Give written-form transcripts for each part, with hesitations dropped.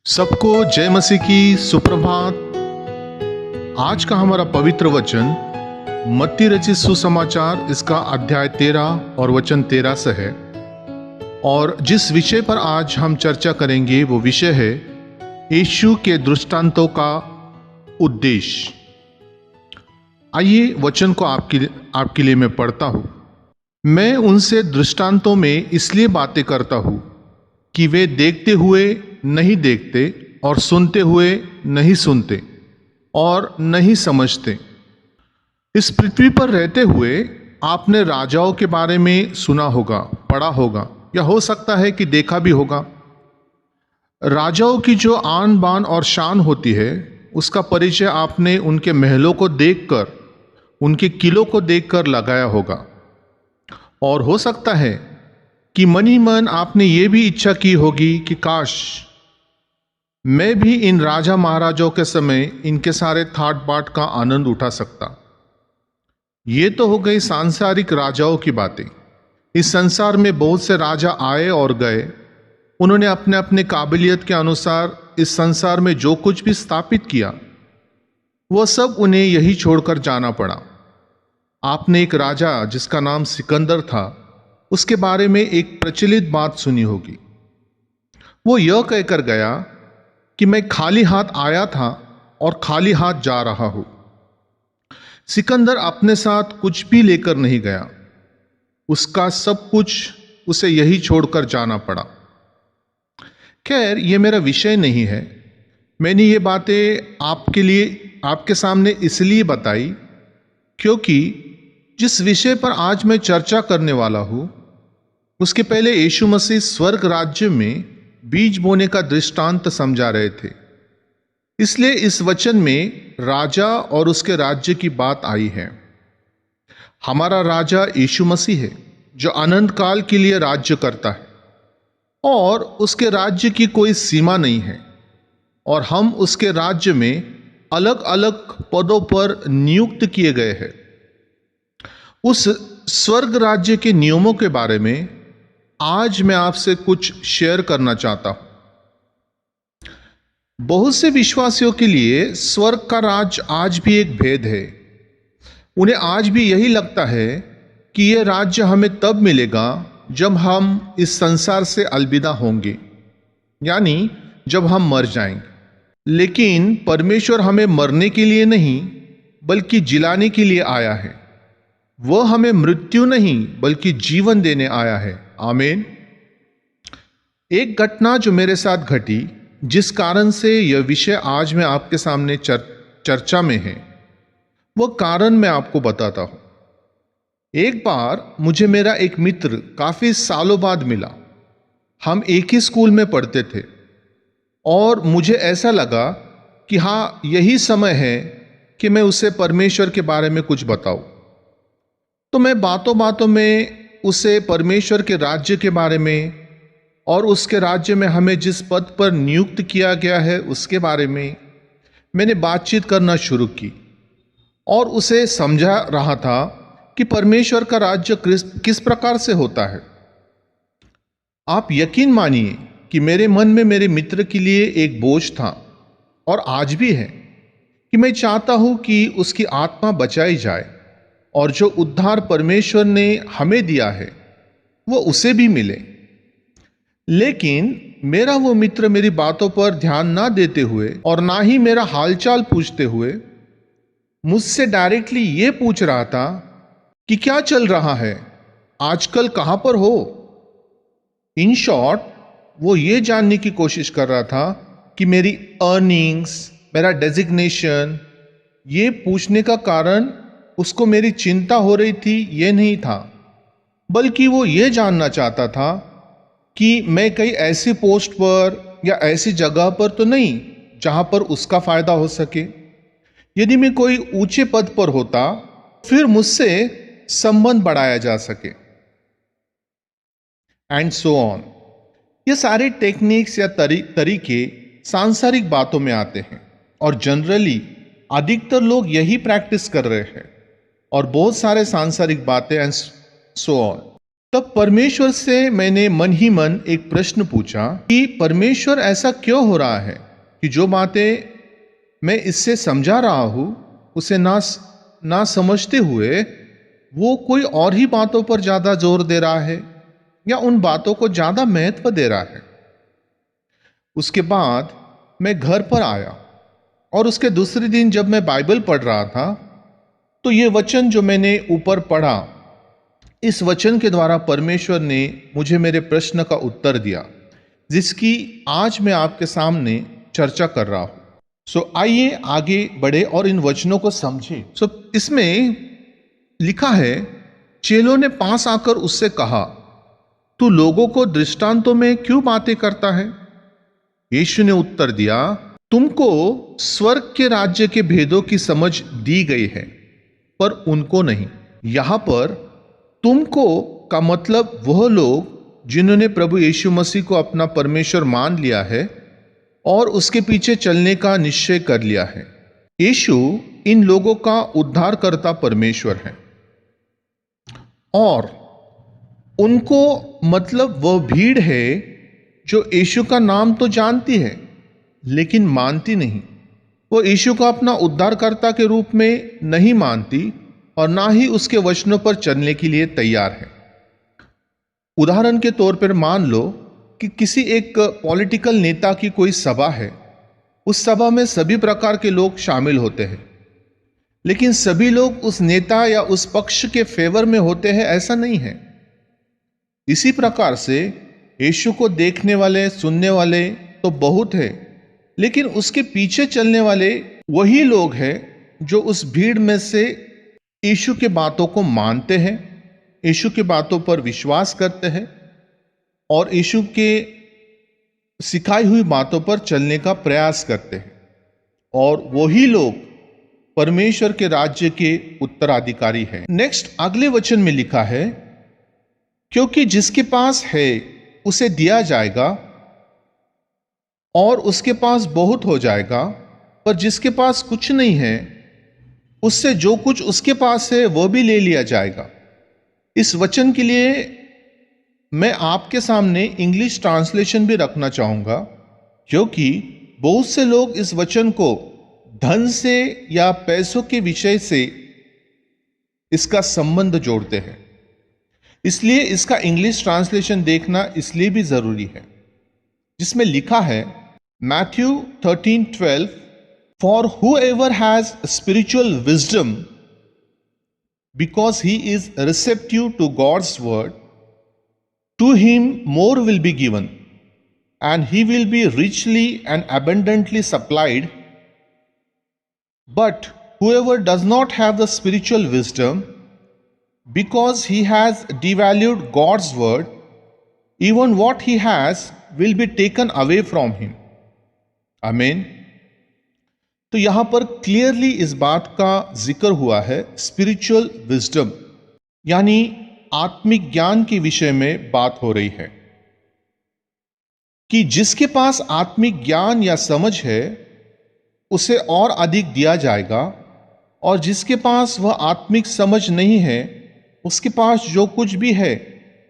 सबको जय मसीह की सुप्रभात। आज का हमारा पवित्र वचन मत्ती रचित सुसमाचार इसका अध्याय 13 और वचन 13 से है। और जिस विषय पर आज हम चर्चा करेंगे वो विषय है यीशु के दृष्टांतों का उद्देश्य। आइए वचन को आपके लिए मैं पढ़ता हूं। मैं उनसे दृष्टांतों में इसलिए बातें करता हूं कि वे देखते हुए नहीं देखते और सुनते हुए नहीं सुनते और नहीं समझते। इस पृथ्वी पर रहते हुए आपने राजाओं के बारे में सुना होगा, पढ़ा होगा, या हो सकता है कि देखा भी होगा। राजाओं की जो आन बान और शान होती है उसका परिचय आपने उनके महलों को देखकर, उनके किलों को देखकर लगाया होगा। और हो सकता है कि मन ही मन आपने ये भी इच्छा की होगी कि काश मैं भी इन राजा महाराजाओं के समय इनके सारे ठाट बाट का आनंद उठा सकता। ये तो हो गई सांसारिक राजाओं की बातें। इस संसार में बहुत से राजा आए और गए। उन्होंने अपने अपने काबिलियत के अनुसार इस संसार में जो कुछ भी स्थापित किया वह सब उन्हें यही छोड़कर जाना पड़ा। आपने एक राजा जिसका नाम सिकंदर था उसके बारे में एक प्रचलित बात सुनी होगी। वो यह कहकर गया कि मैं खाली हाथ आया था और खाली हाथ जा रहा हूं। सिकंदर अपने साथ कुछ भी लेकर नहीं गया। उसका सब कुछ उसे यही छोड़कर जाना पड़ा। खैर, यह मेरा विषय नहीं है। मैंने ये बातें आपके सामने इसलिए बताई क्योंकि जिस विषय पर आज मैं चर्चा करने वाला हूं उसके पहले यीशु मसीह स्वर्ग राज्य में बीज बोने का दृष्टांत समझा रहे थे। इसलिए इस वचन में राजा और उसके राज्य की बात आई है। हमारा राजा यीशु मसीह है जो अनंत काल के लिए राज्य करता है और उसके राज्य की कोई सीमा नहीं है। और हम उसके राज्य में अलग अलग पदों पर नियुक्त किए गए हैं। उस स्वर्ग राज्य के नियमों के बारे में आज मैं आपसे कुछ शेयर करना चाहता हूं। बहुत से विश्वासियों के लिए स्वर्ग का राज आज भी एक भेद है। उन्हें आज भी यही लगता है कि यह राज्य हमें तब मिलेगा जब हम इस संसार से अलविदा होंगे, यानी जब हम मर जाएंगे। लेकिन परमेश्वर हमें मरने के लिए नहीं बल्कि जिलाने के लिए आया है। वह हमें मृत्यु नहीं बल्कि जीवन देने आया है। आमीन। एक घटना जो मेरे साथ घटी, जिस कारण से यह विषय आज मैं आपके सामने चर्चा में है, वह कारण मैं आपको बताता हूं। एक बार मुझे मेरा एक मित्र काफी सालों बाद मिला। हम एक ही स्कूल में पढ़ते थे और मुझे ऐसा लगा कि हाँ, यही समय है कि मैं उसे परमेश्वर के बारे में कुछ बताऊं। तो मैं बातों बातों में उसे परमेश्वर के राज्य के बारे में और उसके राज्य में हमें जिस पद पर नियुक्त किया गया है उसके बारे में मैंने बातचीत करना शुरू की और उसे समझा रहा था कि परमेश्वर का राज्य किस प्रकार से होता है। आप यकीन मानिए कि मेरे मन में मेरे मित्र के लिए एक बोझ था और आज भी है कि मैं चाहता हूं कि उसकी आत्मा बचाई जाए और जो उद्धार परमेश्वर ने हमें दिया है वो उसे भी मिले। लेकिन मेरा वो मित्र मेरी बातों पर ध्यान ना देते हुए और ना ही मेरा हालचाल पूछते हुए मुझसे डायरेक्टली ये पूछ रहा था कि क्या चल रहा है, आजकल कहां पर हो। इन शॉर्ट, वो ये जानने की कोशिश कर रहा था कि मेरी अर्निंग्स, मेरा डेजिग्नेशन। ये पूछने का कारण उसको मेरी चिंता हो रही थी ये नहीं था, बल्कि वो ये जानना चाहता था कि मैं कहीं ऐसी पोस्ट पर या ऐसी जगह पर तो नहीं जहां पर उसका फायदा हो सके। यदि मैं कोई ऊंचे पद पर होता फिर मुझसे संबंध बढ़ाया जा सके, एंड सो ऑन। ये सारे टेक्निक्स या तरीके सांसारिक बातों में आते हैं और जनरली अधिकतर लोग यही प्रैक्टिस कर रहे हैं और बहुत सारे सांसारिक बातें एंड सो ऑन। तब परमेश्वर से मैंने मन ही मन एक प्रश्न पूछा कि परमेश्वर ऐसा क्यों हो रहा है कि जो बातें मैं इससे समझा रहा हूं उसे ना समझते हुए वो कोई और ही बातों पर ज्यादा जोर दे रहा है या उन बातों को ज्यादा महत्व दे रहा है। उसके बाद मैं घर पर आया और उसके दूसरे दिन जब मैं बाइबल पढ़ रहा था तो ये वचन जो मैंने ऊपर पढ़ा, इस वचन के द्वारा परमेश्वर ने मुझे मेरे प्रश्न का उत्तर दिया, जिसकी आज मैं आपके सामने चर्चा कर रहा हूं। आइए आगे बढ़े और इन वचनों को समझें। इसमें लिखा है, चेलों ने पास आकर उससे कहा, तू लोगों को दृष्टांतों में क्यों बातें करता है? यीशु ने उत्तर दिया, तुमको स्वर्ग के राज्य के भेदों की समझ दी गई है पर उनको नहीं। यहां पर तुमको का मतलब वह लोग जिन्होंने प्रभु यीशु मसीह को अपना परमेश्वर मान लिया है और उसके पीछे चलने का निश्चय कर लिया है। यीशु इन लोगों का उद्धारकर्ता परमेश्वर है और उनको मतलब वह भीड़ है जो यीशु का नाम तो जानती है लेकिन मानती नहीं। वो यीशु को अपना उद्धारकर्ता के रूप में नहीं मानती और ना ही उसके वचनों पर चलने के लिए तैयार है। उदाहरण के तौर पर मान लो कि किसी एक पॉलिटिकल नेता की कोई सभा है। उस सभा में सभी प्रकार के लोग शामिल होते हैं, लेकिन सभी लोग उस नेता या उस पक्ष के फेवर में होते हैं ऐसा नहीं है। इसी प्रकार से यीशु को देखने वाले सुनने वाले तो बहुत है, लेकिन उसके पीछे चलने वाले वही लोग हैं जो उस भीड़ में से यीशु के बातों को मानते हैं, यीशु के बातों पर विश्वास करते हैं और यीशु के सिखाई हुई बातों पर चलने का प्रयास करते हैं, और वही लोग परमेश्वर के राज्य के उत्तराधिकारी हैं। नेक्स्ट अगले वचन में लिखा है, क्योंकि जिसके पास है उसे दिया जाएगा और उसके पास बहुत हो जाएगा, पर जिसके पास कुछ नहीं है उससे जो कुछ उसके पास है वह भी ले लिया जाएगा। इस वचन के लिए मैं आपके सामने इंग्लिश ट्रांसलेशन भी रखना चाहूंगा, क्योंकि बहुत से लोग इस वचन को धन से या पैसों के विषय से इसका संबंध जोड़ते हैं। इसलिए इसका इंग्लिश ट्रांसलेशन देखना इसलिए भी जरूरी है, जिसमें लिखा है Matthew 13:12, for whoever has spiritual wisdom, because he is receptive to God's word, to him more will be given, and he will be richly and abundantly supplied. But whoever does not have the spiritual wisdom, because he has devalued God's word, even what he has will be taken away from him. आमीन। तो यहां पर clearly इस बात का जिक्र हुआ है, स्पिरिचुअल विजडम यानी आत्मिक ज्ञान के विषय में बात हो रही है कि जिसके पास आत्मिक ज्ञान या समझ है उसे और अधिक दिया जाएगा, और जिसके पास वह आत्मिक समझ नहीं है उसके पास जो कुछ भी है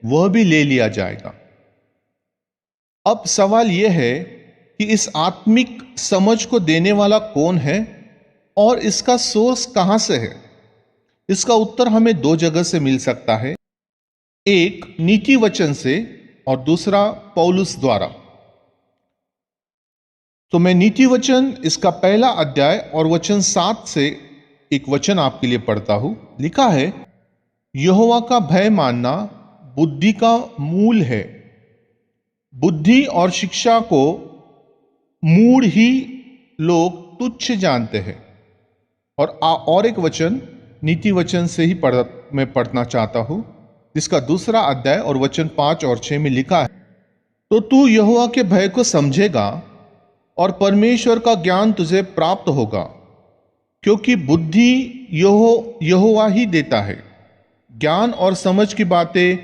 वह भी ले लिया जाएगा। अब सवाल यह है कि इस आत्मिक समझ को देने वाला कौन है और इसका सोर्स कहां से है? इसका उत्तर हमें दो जगह से मिल सकता है, एक नीति वचन से और दूसरा पौलुस द्वारा। तो मैं नीति वचन इसका पहला अध्याय और वचन 7 से एक वचन आपके लिए पढ़ता हूं। लिखा है, यहोवा का भय मानना बुद्धि का मूल है। बुद्धि और शिक्षा को मूढ़ ही लोग तुच्छ जानते हैं। और एक वचन नीति वचन से ही मैं पढ़ना चाहता हूं, जिसका दूसरा अध्याय और वचन 5 और 6 में लिखा है, तो तू यहोवा के भय को समझेगा और परमेश्वर का ज्ञान तुझे प्राप्त होगा, क्योंकि बुद्धि यहोवा ही देता है। ज्ञान और समझ की बातें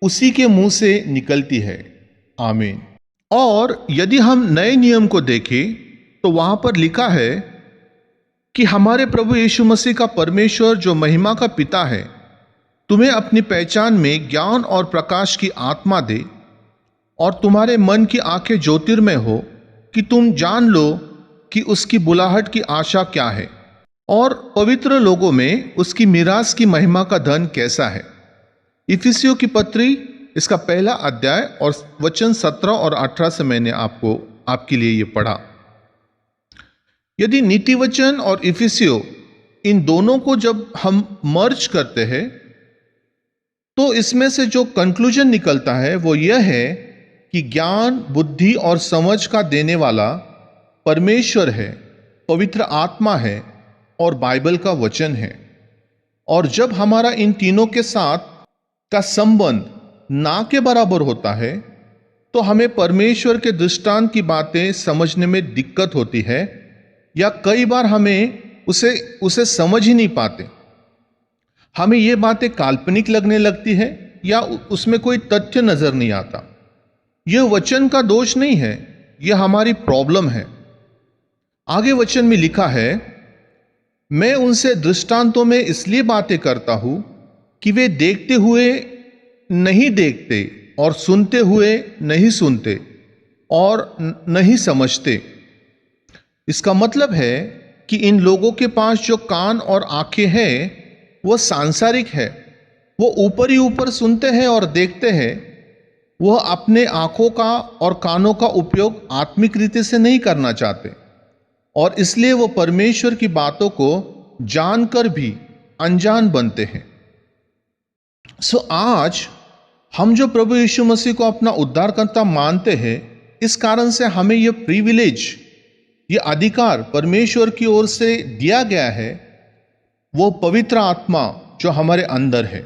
उसी के मुंह से निकलती है। आमीन। और यदि हम नए नियम को देखें तो वहां पर लिखा है कि हमारे प्रभु यीशु मसीह का परमेश्वर जो महिमा का पिता है, तुम्हें अपनी पहचान में ज्ञान और प्रकाश की आत्मा दे और तुम्हारे मन की आंखें ज्योतिर्मय हो कि तुम जान लो कि उसकी बुलाहट की आशा क्या है और पवित्र लोगों में उसकी मीरास की महिमा का धन कैसा है। इफिसियों की पत्री इसका पहला अध्याय और वचन 17 और 18 से मैंने आपके लिए ये पढ़ा। यदि नीति वचन और इफिसियों इन दोनों को जब हम मर्ज करते हैं तो इसमें से जो कंक्लूजन निकलता है वो यह है कि ज्ञान, बुद्धि और समझ का देने वाला परमेश्वर है, पवित्र आत्मा है और बाइबल का वचन है। और जब हमारा इन तीनों के साथ का संबंध ना के बराबर होता है तो हमें परमेश्वर के दृष्टांत की बातें समझने में दिक्कत होती है या कई बार हमें उसे समझ ही नहीं पाते। हमें ये बातें काल्पनिक लगने लगती है या उसमें कोई तथ्य नजर नहीं आता। यह वचन का दोष नहीं है, यह हमारी प्रॉब्लम है। आगे वचन में लिखा है, मैं उनसे दृष्टांतों में इसलिए बातें करता हूं कि वे देखते हुए नहीं देखते और सुनते हुए नहीं सुनते और नहीं समझते। इसका मतलब है कि इन लोगों के पास जो कान और आंखें हैं वह सांसारिक है। वो ऊपर ही ऊपर सुनते हैं और देखते हैं। वह अपने आंखों का और कानों का उपयोग आत्मिक रीति से नहीं करना चाहते और इसलिए वो परमेश्वर की बातों को जानकर भी अनजान बनते हैं। आज हम जो प्रभु यीशु मसीह को अपना उद्धारकर्ता मानते हैं, इस कारण से हमें यह प्रिविलेज, यह अधिकार परमेश्वर की ओर से दिया गया है। वो पवित्र आत्मा जो हमारे अंदर है,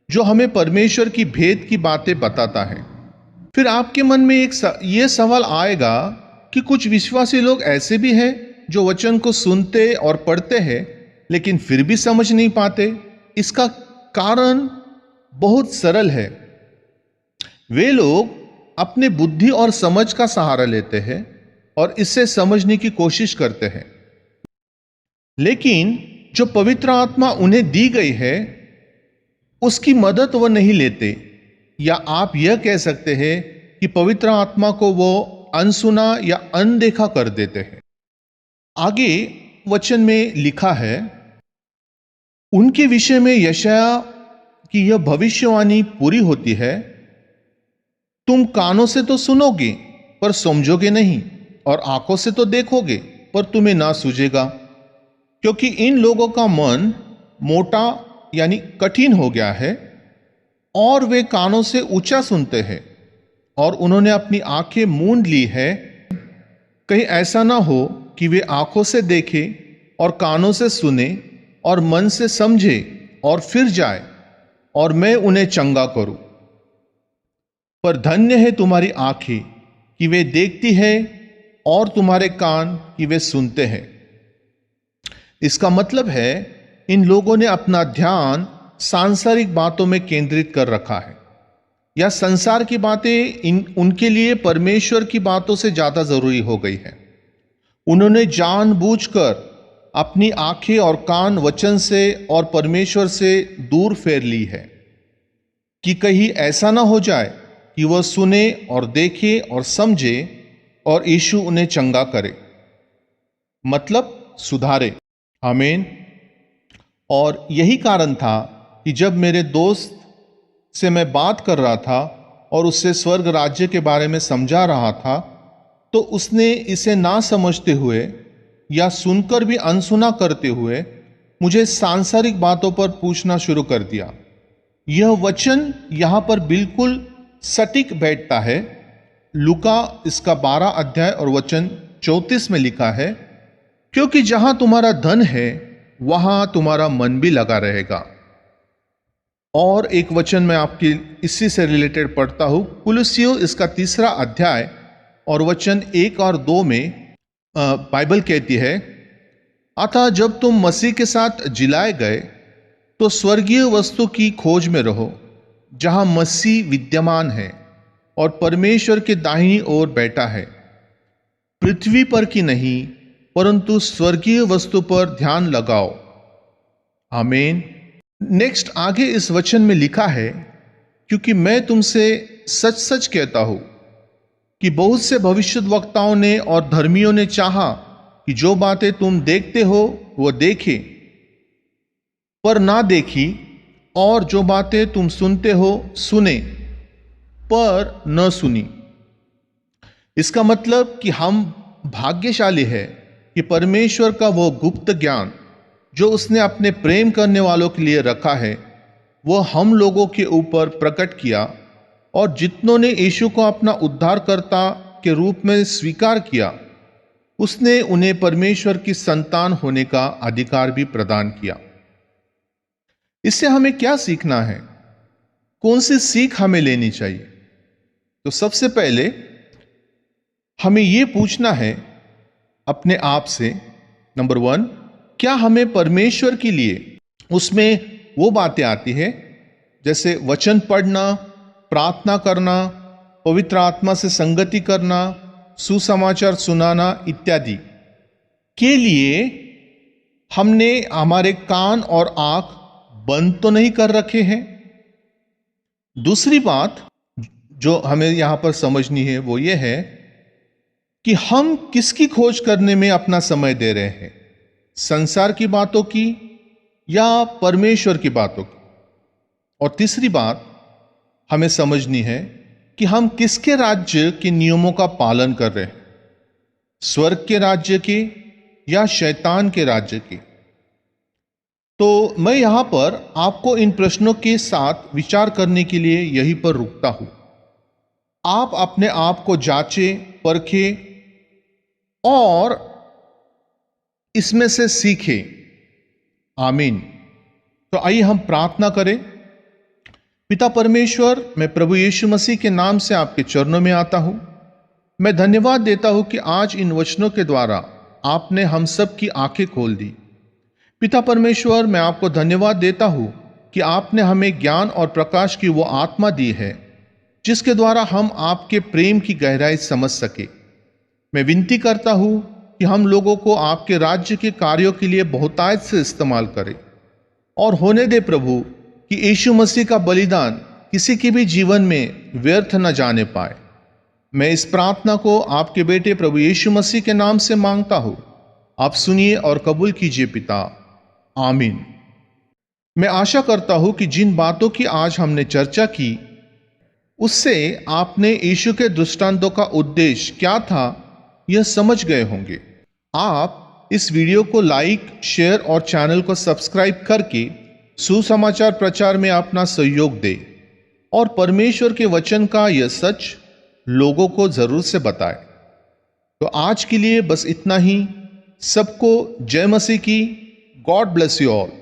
जो हमें परमेश्वर की भेद की बातें बताता है। फिर आपके मन में ये सवाल आएगा कि कुछ विश्वासी लोग ऐसे भी हैं जो वचन को सुनते और पढ़ते हैं लेकिन फिर भी समझ नहीं पाते। इसका कारण बहुत सरल है। वे लोग अपने बुद्धि और समझ का सहारा लेते हैं और इससे समझने की कोशिश करते हैं, लेकिन जो पवित्र आत्मा उन्हें दी गई है उसकी मदद वो नहीं लेते। या आप यह कह सकते हैं कि पवित्र आत्मा को वो अनसुना या अनदेखा कर देते हैं। आगे वचन में लिखा है, उनके विषय में यशाया की यह भविष्यवाणी पूरी होती है, तुम कानों से तो सुनोगे पर समझोगे नहीं और आंखों से तो देखोगे पर तुम्हें ना सूझेगा, क्योंकि इन लोगों का मन मोटा यानी कठिन हो गया है और वे कानों से ऊंचा सुनते हैं और उन्होंने अपनी आंखें मूंद ली है। कहीं ऐसा ना हो कि वे आंखों से देखें और कानों से सुने और मन से समझे और फिर जाए और मैं उन्हें चंगा करूं। पर धन्य है तुम्हारी आंखें कि वे देखती है और तुम्हारे कान कि वे सुनते हैं। इसका मतलब है इन लोगों ने अपना ध्यान सांसारिक बातों में केंद्रित कर रखा है या संसार की बातें उनके लिए परमेश्वर की बातों से ज्यादा जरूरी हो गई है। उन्होंने जानबूझकर अपनी आंखें और कान वचन से और परमेश्वर से दूर फेर ली है कि कहीं ऐसा ना हो जाए कि वह सुने और देखे और समझे और यीशु उन्हें चंगा करे, मतलब सुधारे। आमीन। और यही कारण था कि जब मेरे दोस्त से मैं बात कर रहा था और उससे स्वर्ग राज्य के बारे में समझा रहा था, तो उसने इसे ना समझते हुए या सुनकर भी अनसुना करते हुए मुझे सांसारिक बातों पर पूछना शुरू कर दिया। यह वचन यहां पर बिल्कुल सटीक बैठता है। लूका इसका 12 अध्याय और वचन 34 में लिखा है, क्योंकि जहां तुम्हारा धन है वहां तुम्हारा मन भी लगा रहेगा। और एक वचन मैं आपकी इसी से रिलेटेड पढ़ता हूं, कुलुस्सियों इसका 3 अध्याय और वचन 1 और 2 में बाइबल कहती है, अतः जब तुम मसीह के साथ जिलाए गए तो स्वर्गीय वस्तु की खोज में रहो जहां मसीह विद्यमान है और परमेश्वर के दाहिनी ओर बैठा है। पृथ्वी पर की नहीं परंतु स्वर्गीय वस्तु पर ध्यान लगाओ। आमीन। नेक्स्ट आगे इस वचन में लिखा है, क्योंकि मैं तुमसे सच सच कहता हूं कि बहुत से भविष्यद्वक्ताओं ने और धर्मियों ने चाहा कि जो बातें तुम देखते हो वो देखे पर ना देखी, और जो बातें तुम सुनते हो सुने पर न सुनी। इसका मतलब कि हम भाग्यशाली है कि परमेश्वर का वो गुप्त ज्ञान जो उसने अपने प्रेम करने वालों के लिए रखा है वो हम लोगों के ऊपर प्रकट किया, और जितनों ने यीशु को अपना उद्धारकर्ता के रूप में स्वीकार किया उसने उन्हें परमेश्वर की संतान होने का अधिकार भी प्रदान किया। इससे हमें क्या सीखना है? कौन सी सीख हमें लेनी चाहिए? तो सबसे पहले हमें यह पूछना है अपने आप से, नंबर 1, क्या हमें परमेश्वर के लिए उसमें वो बातें आती है जैसे वचन पढ़ना, प्रार्थना करना, पवित्र आत्मा से संगति करना, सुसमाचार सुनाना इत्यादि के लिए हमने हमारे कान और आंख बंद तो नहीं कर रखे हैं? दूसरी बात जो हमें यहां पर समझनी है वो ये है कि हम किसकी खोज करने में अपना समय दे रहे हैं, संसार की बातों की या परमेश्वर की बातों की। और तीसरी बात हमें समझनी है कि हम किसके राज्य के नियमों का पालन कर रहे हैं, स्वर्ग के राज्य के या शैतान के राज्य के। तो मैं यहां पर आपको इन प्रश्नों के साथ विचार करने के लिए यहीं पर रुकता हूं। आप अपने आप को जांचें, परखें और इसमें से सीखें। आमीन। तो आइए हम प्रार्थना करें। पिता परमेश्वर, मैं प्रभु यीशु मसीह के नाम से आपके चरणों में आता हूं। मैं धन्यवाद देता हूं कि आज इन वचनों के द्वारा आपने हम सब की आंखें खोल दी। पिता परमेश्वर, मैं आपको धन्यवाद देता हूं कि आपने हमें ज्ञान और प्रकाश की वो आत्मा दी है जिसके द्वारा हम आपके प्रेम की गहराई समझ सके। मैं विनती करता हूं कि हम लोगों को आपके राज्य के कार्यों के लिए बहुतायत से इस्तेमाल करें, और होने दे प्रभु कि यीशु मसीह का बलिदान किसी के भी जीवन में व्यर्थ न जाने पाए। मैं इस प्रार्थना को आपके बेटे प्रभु यीशु मसीह के नाम से मांगता हूं। आप सुनिए और कबूल कीजिए पिता। आमीन। मैं आशा करता हूं कि जिन बातों की आज हमने चर्चा की उससे आपने यीशु के दृष्टांतों का उद्देश्य क्या था यह समझ गए होंगे। आप इस वीडियो को लाइक, शेयर और चैनल को सब्सक्राइब करके सुसमाचार प्रचार में अपना सहयोग दें, और परमेश्वर के वचन का यह सच लोगों को जरूर से बताएं। तो आज के लिए बस इतना ही। सबको जय मसीह की। God bless you all.